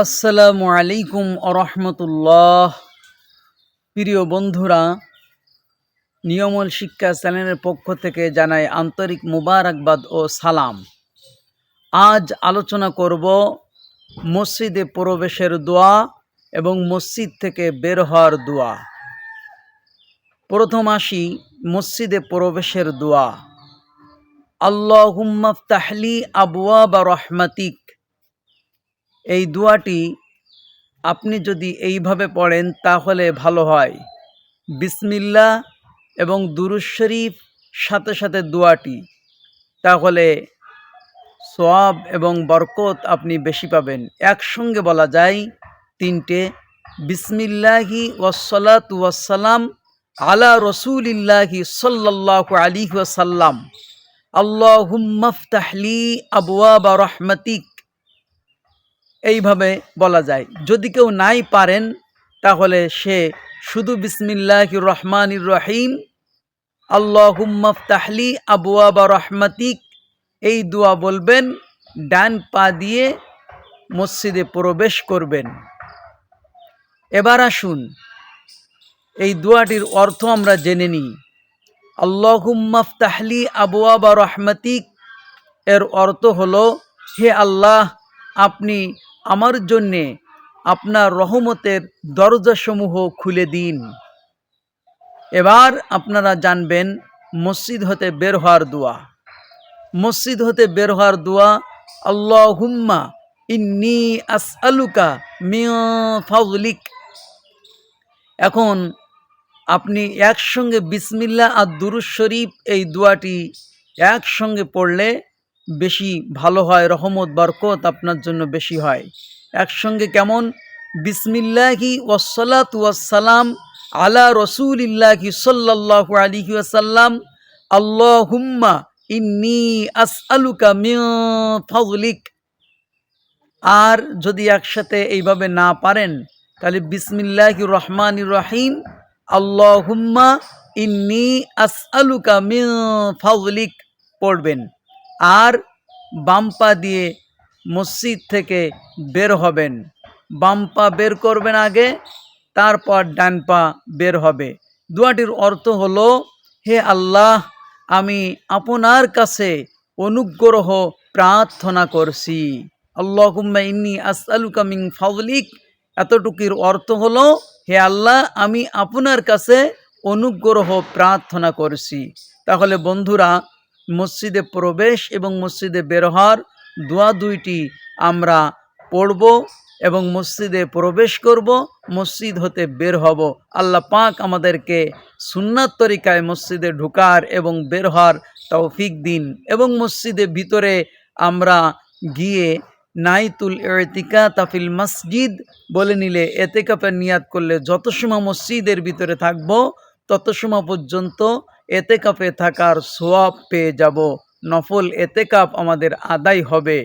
আসসালামু আলাইকুম আরহামতুল্লাহ। প্রিয় বন্ধুরা, নিয়মল শিক্ষা চ্যানেলের পক্ষ থেকে জানাই আন্তরিক মুবারকবাদ ও সালাম। আজ আলোচনা করব মসজিদে প্রবেশের দোয়া এবং মসজিদ থেকে বের হওয়ার দোয়া। প্রথম আসি মসজিদে প্রবেশের দোয়া। আল্লাহুম্মা ফতাহলি আবওয়াবা রহমাতিক। এই দোয়াটি আপনি যদি এইভাবে পড়েন তাহলে ভালো হয়। বিসমিল্লাহ এবং দুরূদ শরীফ সাথে সাথে দোয়াটি, তাহলে সওয়াব এবং বরকত আপনি বেশি পাবেন। একসঙ্গে বলা যায় তিনটে, বিসমিল্লাহি ওয়াসসালাতু ওয়াসসালাম আলা রসুলিল্লাহি সাল্লাল্লাহু আলাইহি ওয়াসাল্লাম। আল্লাহুম্মা ফতাহলি আবওয়াবা রহমাতিক। এইভাবে বলা যায়। যদি কেউ নাই পারেন তাহলে সে শুধু বিসমিল্লাহির রহমানির রহিম আল্লাহুম্মা ফতাহলি আবওয়াবা রহমাতিক এই দোয়া বলবেন, ডান পা দিয়ে মসজিদে প্রবেশ করবেন। এবার আসুন এই দোয়াটির অর্থ আমরা জেনে নিই। আল্লাহুম্মা ফতাহলি আবওয়াবা রহমাতিক এর অর্থ হলো, হে আল্লাহ, আপনি আমার জন্যে আপনার রহমতের দরজাসমূহ খুলে দিন। এবার আপনারা জানবেন মসজিদ হতে বের হওয়ার দোয়া। মসজিদ হতে বের হওয়ার দোয়া, আল্লাহুম্মা ইন্নী আসআলুকা মিন ফাযলিক। এখন আপনি একসঙ্গে বিসমিল্লাহ আর দুরূদ শরীফ এই দোয়াটি একসঙ্গে পড়লে বেশি ভালো হয়, রহমত বরকত আপনার জন্য বেশি হয়। একসঙ্গে কেমন? বিসমিল্লাহি ওয়াসসালাতু ওয়াসসালাম আলা রসুলিল্লাহি সাল্লাল্লাহু আলাইহি ওয়াসাল্লাম। আল্লাহুম্মা ইন্নী আসআলুকা মিন ফাযলিক। আর যদি একসাথে এইভাবে না পারেন তাহলে বিসমিল্লাহির রহমানির রহিম আল্লাহুম্মা ইন্নী আসআলুকা মিন ফাযলিক পড়বেন। আর বাম পা দিয়ে মসজিদ থেকে বের হবেন। বাম পা বের করবেন আগে, তারপর ডান পা বের হবে। দোয়াটির অর্থ হলো, হে আল্লাহ, আমি আপনার কাছে অনুগ্রহ প্রার্থনা করছি। আল্লাহুম্মা ইন্নী আসআলুকা মিন ফাযলিক এতটুকুর অর্থ হলো, হে আল্লাহ, আমি আপনার কাছে অনুগ্রহ প্রার্থনা করছি। তাহলে বন্ধুরা, মসজিদে প্রবেশ এবং মসজিদে বের হওয়ার দোয়া দুইটি আমরা পড়ব এবং মসজিদে প্রবেশ করব, মসজিদ হতে বের হব। আল্লাহ পাক আমাদেরকে সুন্নাত তরিকায় মসজিদে ঢোকার এবং বের হওয়ার তৌফিক দিন। এবং মসজিদের ভিতরে আমরা গিয়ে নাইতুল ইতিকাফ ফিল মসজিদ বলে নিলে, এতেকাফের নিয়াত করলে যত সময় মসজিদের ভিতরে থাকব তত সময় পর্যন্ত এতেকাফে থাকার সওয়াব পেয়ে যাব। নফল এতেকাফ আমাদের আদায় হবে।